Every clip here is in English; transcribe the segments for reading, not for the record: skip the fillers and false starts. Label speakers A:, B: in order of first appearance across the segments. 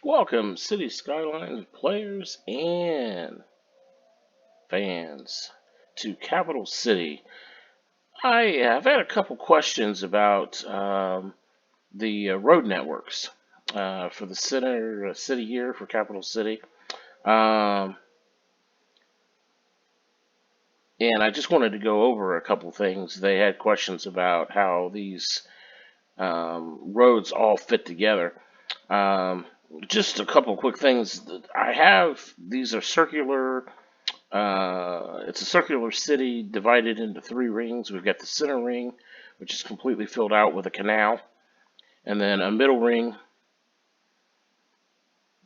A: Welcome, City Skylines players and fans, to Capital City. I have had a couple questions about the road networks for the city here for Capital City. Um, and I just wanted to go over a couple things. They had questions about how these roads all fit together. Um, just a couple quick things. I have, these are circular. It's a circular city divided into three rings. We've got the center ring, which is completely filled out with a canal, and then a middle ring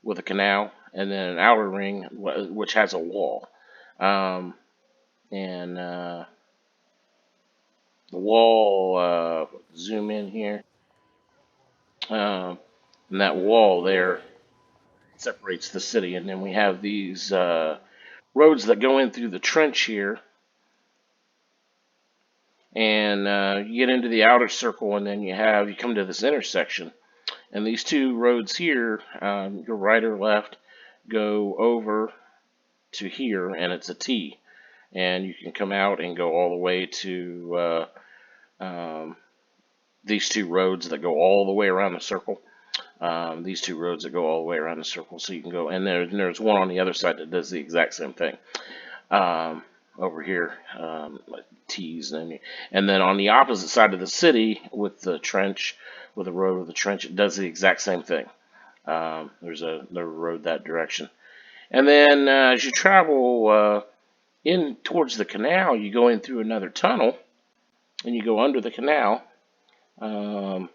A: with a canal, and then an outer ring which has a wall. Um, and the wall, zoom in here, um, and that wall there separates the city. And then we have these roads that go in through the trench here, and you get into the outer circle, and then you come to this intersection. And these two roads here, your right or left, go over to here, and it's a T. And you can come out and go all the way to these two roads that go all the way around the circle. These two roads that go all the way around the circle, so you can go. And there's one on the other side that does the exact same thing. Over here, T's, and then on the opposite side of the city with the trench, with the road with the trench, it does the exact same thing. There's a road that direction. And then as you travel in towards the canal, you go in through another tunnel, and you go under the canal. Um,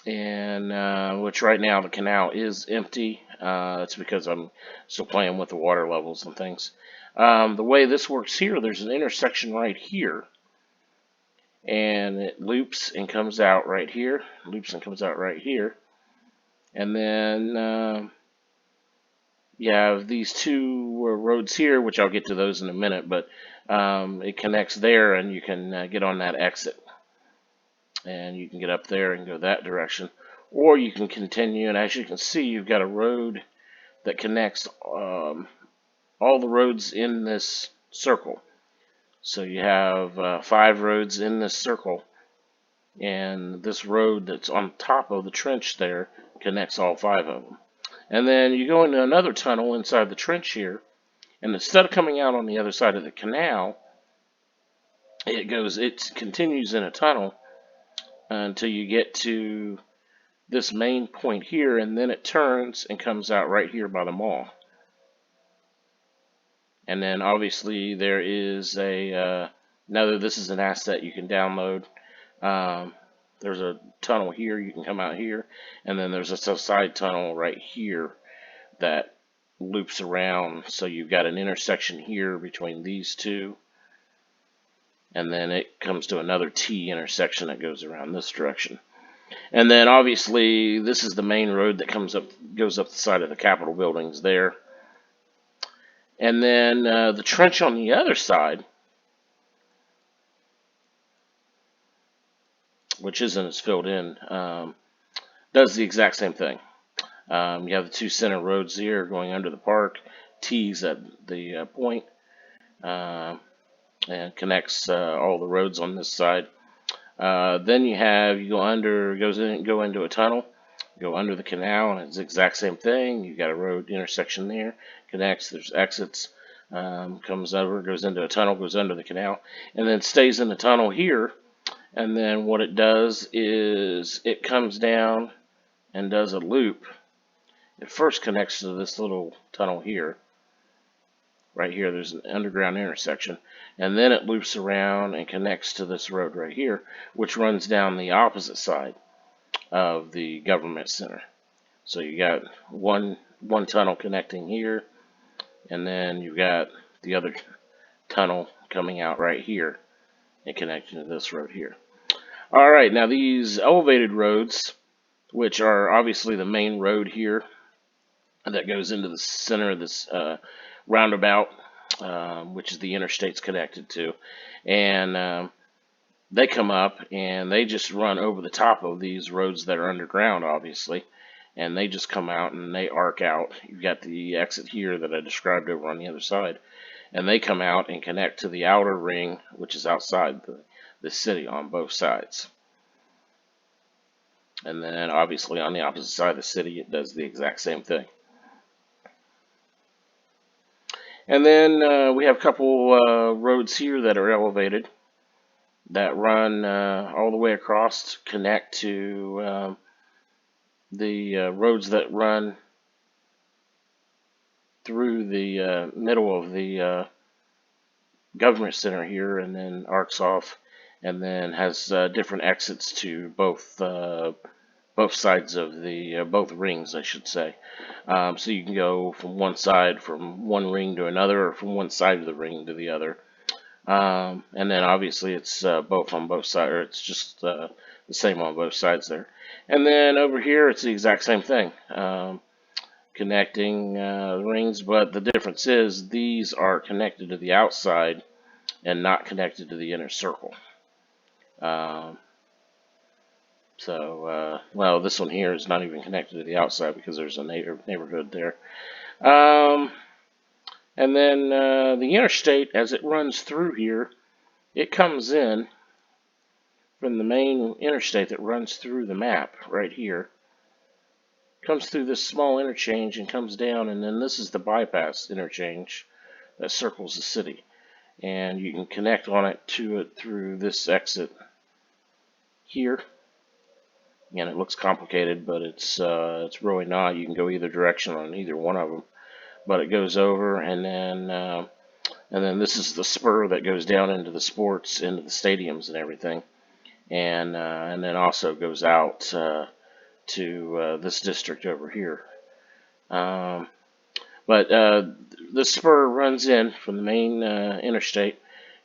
A: and which right now the canal is empty. That's because I'm still playing with the water levels and things. The way this works here, there's an intersection right here, and it loops and comes out right here, loops and comes out right here, and then you have these two roads here, which I'll get to those in a minute, but it connects there, and you can get on that exit, and you can get up there and go that direction, or you can continue, and as you can see, you've got a road that connects all the roads in this circle. So you have 5 roads in this circle, and this road that's on top of the trench there connects all 5 of them. And then you go into another tunnel inside the trench here, and instead of coming out on the other side of the canal, it continues in a tunnel until you get to this main point here, and then it turns and comes out right here by the mall. And then obviously there is this is an asset you can download. There's a tunnel here, you can come out here, and then there's a side tunnel right here that loops around. So you've got an intersection here between these two, and then it comes to another T intersection that goes around this direction. And then obviously this is the main road that goes up the side of the Capitol buildings there. And then the trench on the other side, which isn't as filled in, does the exact same thing. You have the two center roads here going under the park, T's at the point, and connects all the roads on this side. Then you go into a tunnel, go under the canal, and it's the exact same thing. You've got a road intersection there, connects, there's exits, comes over, goes into a tunnel, goes under the canal, and then stays in the tunnel here. And then what it does is it comes down and does a loop. It first connects to this little tunnel here. Right here, there's an underground intersection. And then it loops around and connects to this road right here, which runs down the opposite side of the government center. So you got one tunnel connecting here, and then you've got the other tunnel coming out right here and connecting to this road here. All right, now these elevated roads, which are obviously the main road here that goes into the center of this roundabout, which is the Interstate's connected to, and they come up and they just run over the top of these roads that are underground, obviously, and they just come out and they arc out. You've got the exit here that I described over on the other side, and they come out and connect to the outer ring, which is outside the city on both sides. And then obviously on the opposite side of the city, it does the exact same thing. And then we have a couple roads here that are elevated that run all the way across to connect to the roads that run through the middle of the government center here, and then arcs off, and then has different exits to both sides of the both rings, I should say. So you can go from one side, from one ring to another, or from one side of the ring to the other. And then obviously it's both on both sides, or it's just the same on both sides there. And then over here it's the exact same thing, connecting rings, but the difference is these are connected to the outside and not connected to the inner circle. Well, this one here is not even connected to the outside because there's a neighborhood there. And then the interstate, as it runs through here, it comes in from the main interstate that runs through the map right here. Comes through this small interchange and comes down, and then this is the bypass interchange that circles the city. And you can connect on it to it through this exit here. And it looks complicated, but it's really not. You can go either direction on either one of them. But it goes over, and then this is the spur that goes down into the sports, into the stadiums and everything, and then also goes out to this district over here. But the spur runs in from the main interstate,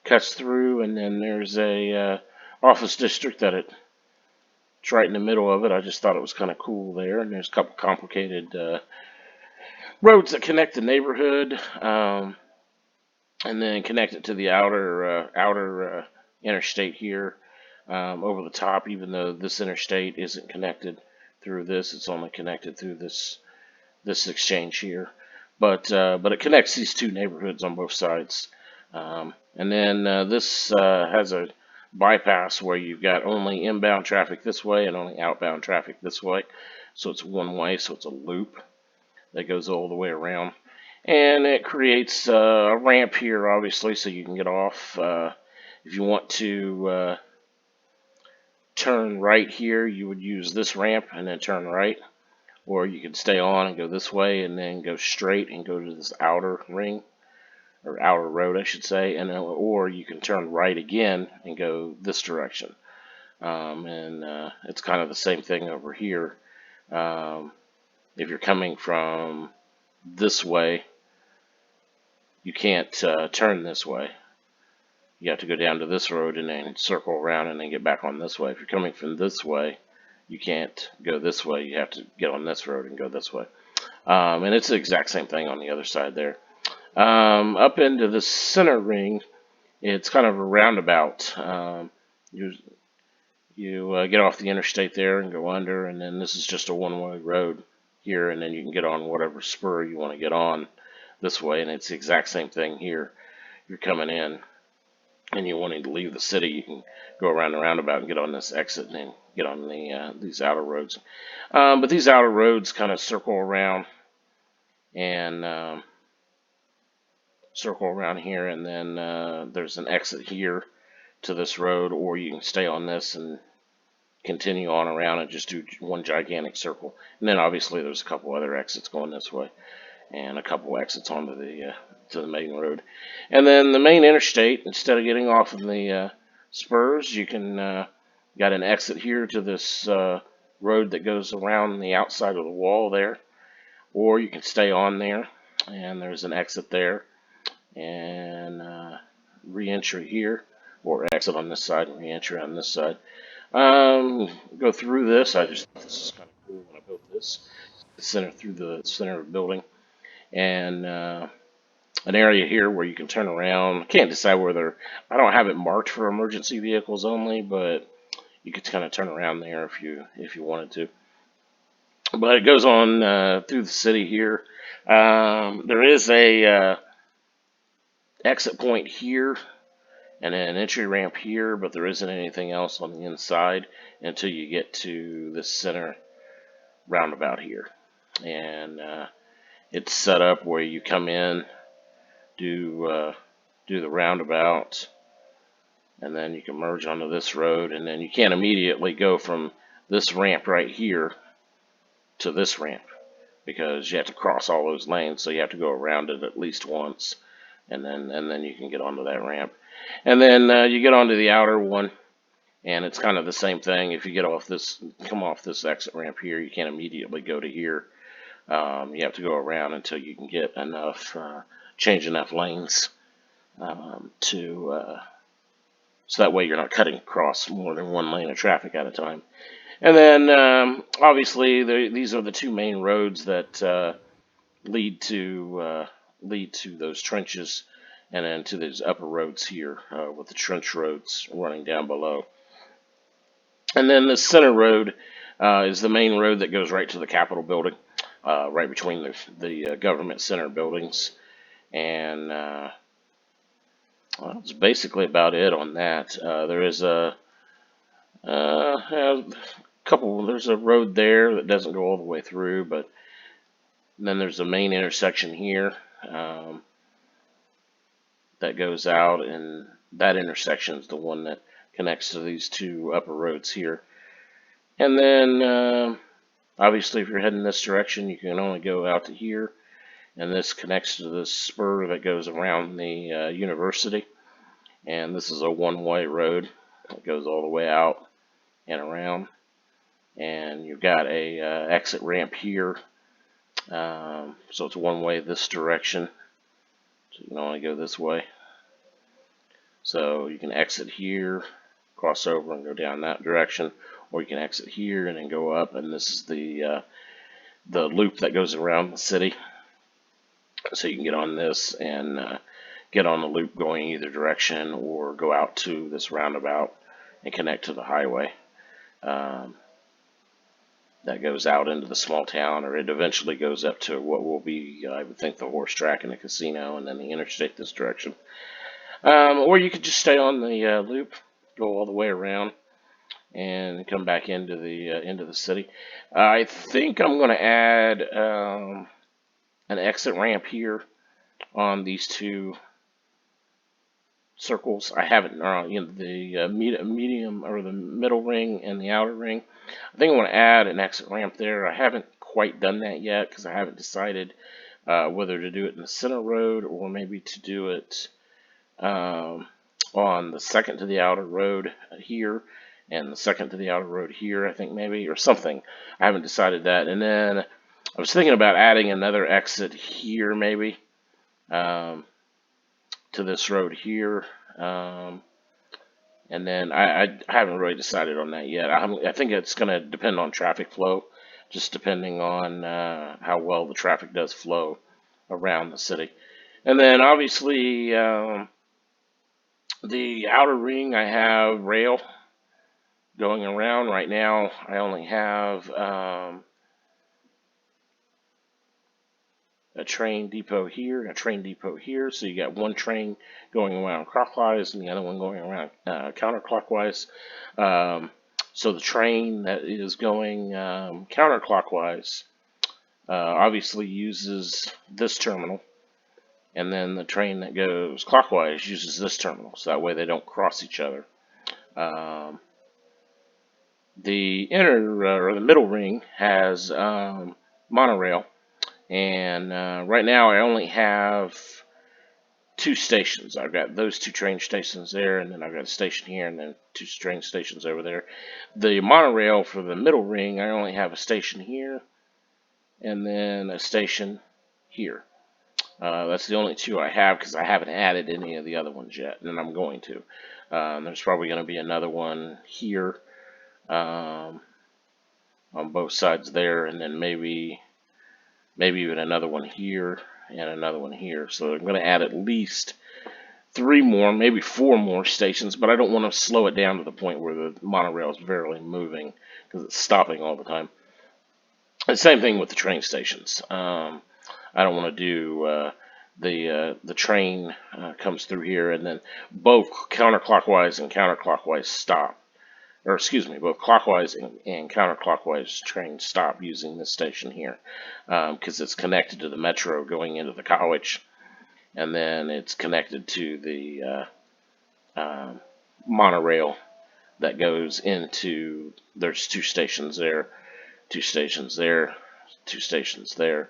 A: cuts through, and then there's a office district that it's right in the middle of it. I just thought it was kind of cool there, and there's a couple complicated roads that connect the neighborhood, and then connect it to the outer interstate here over the top. Even though this interstate isn't connected through this, it's only connected through this exchange here. But it connects these two neighborhoods on both sides. And then this has a bypass where you've got only inbound traffic this way and only outbound traffic this way. So it's one way, so it's a loop that goes all the way around. And it creates a ramp here, obviously, so you can get off. If you want to turn right here, you would use this ramp and then turn right. Or you could stay on and go this way and then go straight and go to this outer ring, or outer road, I should say. Or you can turn right again and go this direction. It's kind of the same thing over here. If you're coming from this way, you can't turn this way. You have to go down to this road and then circle around and then get back on this way. If you're coming from this way, you can't go this way. You have to get on this road and go this way. And it's the exact same thing on the other side there. Up into the center ring, it's kind of a roundabout. You get off the interstate there and go under, and then this is just a one-way road here, and then you can get on whatever spur you want to get on this way, and it's the exact same thing here. You're coming in and you're wanting to leave the city, you can go around the roundabout and get on this exit and then get on these outer roads. But these outer roads kind of circle around and circle around here, and then there's an exit here to this road, or you can stay on this and continue on around and just do one gigantic circle. And then obviously there's a couple other exits going this way, and a couple exits onto the main road. And then the main interstate, instead of getting off of the spurs, you can got an exit here to this road that goes around the outside of the wall there, or you can stay on there, and there's an exit there, and re-entry here, or exit on this side and re-entry on this side. Go through this. I just thought this is kind of cool when I built this. Through the center of the building, and an area here where you can turn around. I can't decide whether, I don't have it marked for emergency vehicles only, but you could kind of turn around there if you wanted to. But it goes on through the city here. There is a exit point here and an entry ramp here, but there isn't anything else on the inside until you get to the center roundabout here. And it's set up where you come in, do the roundabout, and then you can merge onto this road, and then you can't immediately go from this ramp right here to this ramp because you have to cross all those lanes, so you have to go around it at least once, and then you can get onto that ramp. And then you get onto the outer one, and it's kind of the same thing. If you come off this exit ramp here, you can't immediately go to here. You have to go around until you can get enough, change enough lanes so that way you're not cutting across more than one lane of traffic at a time. And then obviously these are the two main roads that lead to those trenches, and then to these upper roads here with the trench roads running down below. And then the center road is the main road that goes right to the Capitol building, right between the government center buildings. And that's basically about it on that. There is a couple. There's a road there that doesn't go all the way through, but then there's a main intersection here that goes out, and that intersection is the one that connects to these two upper roads here. And then obviously if you're heading this direction, you can only go out to here, and this connects to this spur that goes around the university. And this is a one-way road that goes all the way out and around. And you've got a exit ramp here, so it's one way this direction, so you can only go this way. So you can exit here, cross over and go down that direction, or you can exit here and then go up, and this is the loop that goes around the city. So you can get on this and get on the loop going either direction, or go out to this roundabout and connect to the highway that goes out into the small town, or it eventually goes up to what will be, I would think, the horse track and the casino, and then the interstate this direction. Or you could just stay on the loop, go all the way around, and come back into the city. I think I'm going to add an exit ramp here on these two circles. I haven't, the medium or the middle ring and the outer ring. I think I want to add an exit ramp there. I haven't quite done that yet because I haven't decided whether to do it in the center road or maybe to do it on the second to the outer road here and the second to the outer road here, I think maybe, or something. I haven't decided that. And then I was thinking about adding another exit here maybe to this road here. And then I haven't really decided on that yet. I think it's going to depend on traffic flow, just depending on how well the traffic does flow around the city. And then obviously the outer ring, I have rail going around. Right now I only have a train depot here and a train depot here. So you got one train going around clockwise and the other one going around counterclockwise. So the train that is going counterclockwise obviously uses this terminal, and then the train that goes clockwise uses this terminal, so that way they don't cross each other. The the middle ring has monorail, and right now I only have two stations. I've got those two train stations there, and then I've got a station here, and then two train stations over there. The monorail for the middle ring, I only have a station here, and then a station here. That's the only two I have because I haven't added any of the other ones yet, and I'm going to. There's probably going to be another one here on both sides there, and then maybe even another one here and another one here. So I'm going to add at least 3 more, maybe 4 more stations, but I don't want to slow it down to the point where the monorail is barely moving because it's stopping all the time. The same thing with the train stations. I don't want to do the train comes through here and then both counterclockwise and counterclockwise stop, or excuse me, both clockwise and counterclockwise trains stop using this station here because it's connected to the metro going into the college, and then it's connected to the monorail that goes into. There's two stations there, two stations there, two stations there,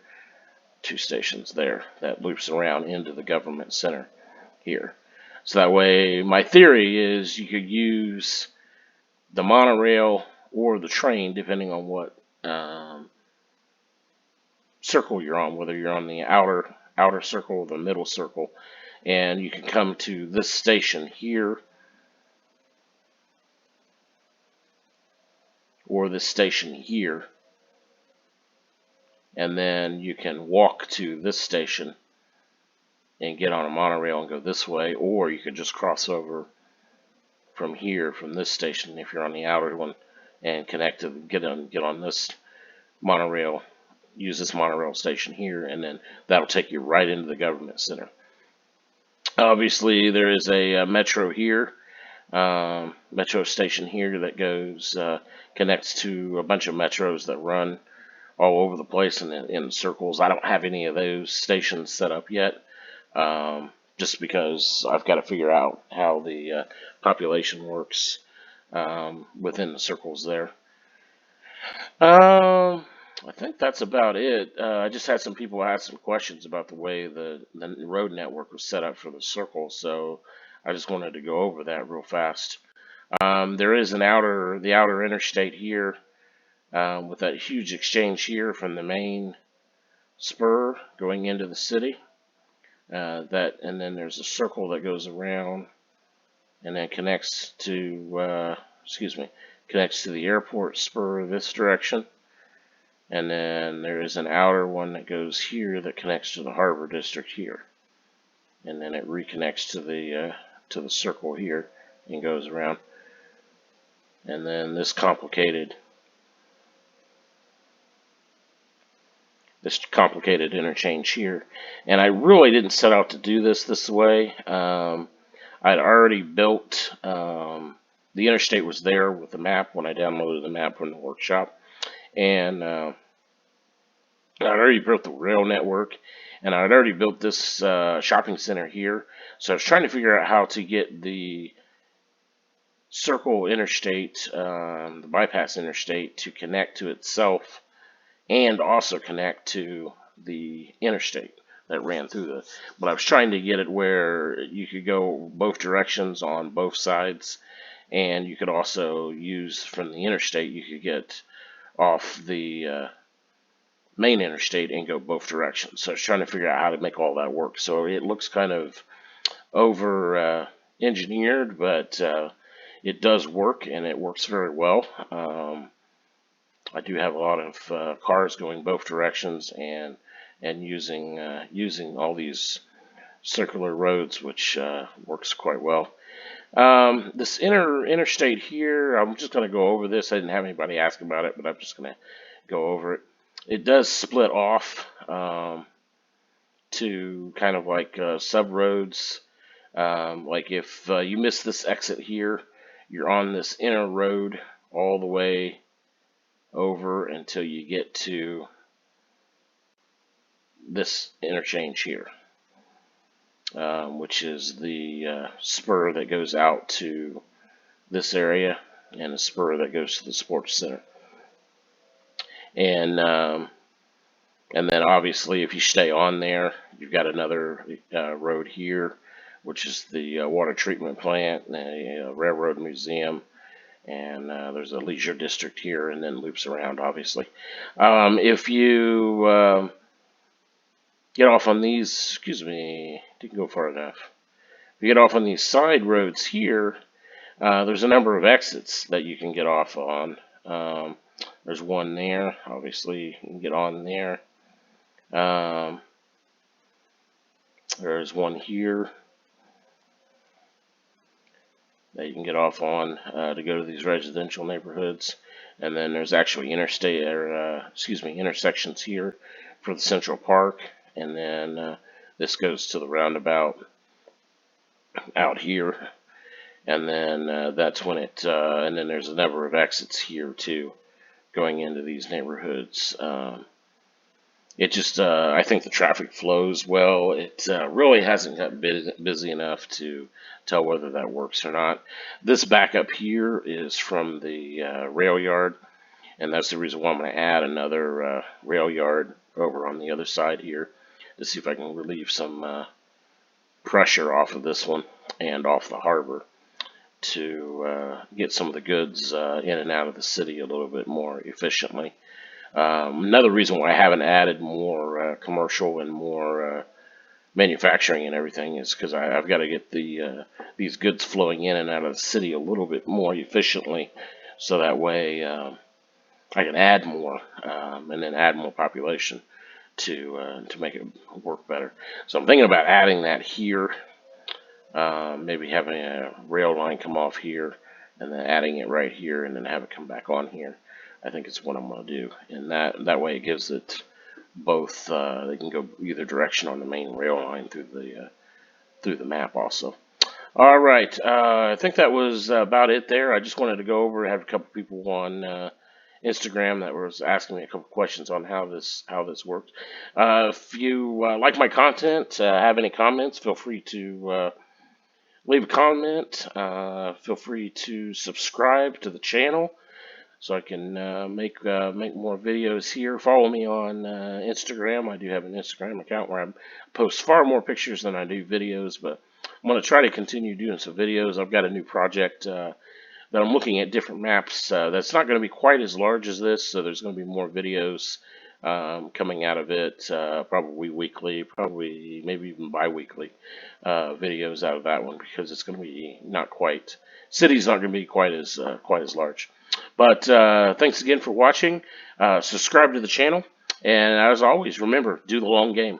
A: two stations there that loops around into the government center here. So that way, my theory is you could use the monorail or the train, depending on what circle you're on, whether you're on the outer circle or the middle circle, and you can come to this station here or this station here, and then you can walk to this station and get on a monorail and go this way, or you could just cross over from here, from this station, if you're on the outer one, and connect to get on this monorail, use this monorail station here, and then that'll take you right into the government center. Obviously, there is a metro here, metro station here that goes connects to a bunch of metros that run all over the place and in circles. I don't have any of those stations set up yet, just because I've got to figure out how the population works within the circles there. I think that's about it. I just had some people ask some questions about the way the road network was set up for the circle, so I just wanted to go over that real fast. There is the outer interstate here, with that huge exchange here from the main spur going into the city. And then there's a circle that goes around and then connects to, connects to the airport spur this direction. And then there is an outer one that goes here that connects to the harbor district here. And then it reconnects to the circle here and goes around. And then this complicated interchange here. And I really didn't set out to do this way. I'd already built, the interstate was there with the map when I downloaded the map from the workshop. And I'd already built the rail network, and I'd already built this shopping center here. So I was trying to figure out how to get the circle interstate, the bypass interstate, to connect to itself and also connect to the interstate that ran through the. But I was trying to get it where you could go both directions on both sides, and you could also use from the interstate, you could get off the main interstate and go both directions. So I was trying to figure out how to make all that work. So it looks kind of over engineered, but it does work, and it works very well. I do have a lot of cars going both directions and using all these circular roads, which works quite well. This interstate here, I'm just going to go over this. I didn't have anybody ask about it, but I'm just going to go over it. It does split off to kind of like sub roads. Like if you miss this exit here, you're on this inner road all the way over until you get to this interchange here, which is the spur that goes out to this area and a spur that goes to the sports center. And then obviously if you stay on there, you've got another road here, which is the water treatment plant, the railroad museum, and there's a leisure district here, and then loops around, obviously. If you get off on these, didn't go far enough. If you get off on these side roads here, there's a number of exits that you can get off on. There's one there, obviously you can get on there. There's one here that you can get off on to go to these residential neighborhoods. And then there's actually intersections here for the Central Park. And then this goes to the roundabout out here. And then that's when and then there's a number of exits here too, going into these neighborhoods. It just, I think the traffic flows well. It really hasn't got busy enough to tell whether that works or not. This backup here is from the rail yard, and that's the reason why I'm going to add another rail yard over on the other side here to see if I can relieve some pressure off of this one and off the harbor to get some of the goods in and out of the city a little bit more efficiently. Another reason why I haven't added more commercial and more manufacturing and everything is because I've got to get these goods flowing in and out of the city a little bit more efficiently, so that way I can add more and then add more population to make it work better. So I'm thinking about adding that here, maybe having a rail line come off here and then adding it right here and then have it come back on here. I think it's what I'm going to do, and that way it gives it both. They can go either direction on the main rail line through the map also. All right, I think that was about it there. I just wanted to go over. I have a couple people on Instagram that was asking me a couple questions on how this works. If you like my content, have any comments, feel free to leave a comment. Feel free to subscribe to the channel, so I can make more videos here. Follow me on Instagram. I do have an Instagram account where I post far more pictures than I do videos, but I'm going to try to continue doing some videos. I've got a new project that I'm looking at different maps. That's not going to be quite as large as this, so there's going to be more videos coming out of it, probably weekly, probably maybe even bi-weekly videos out of that one, because it's going to be city's not going to be quite as large. But thanks again for watching. Subscribe to the channel, and as always, remember, do the long game.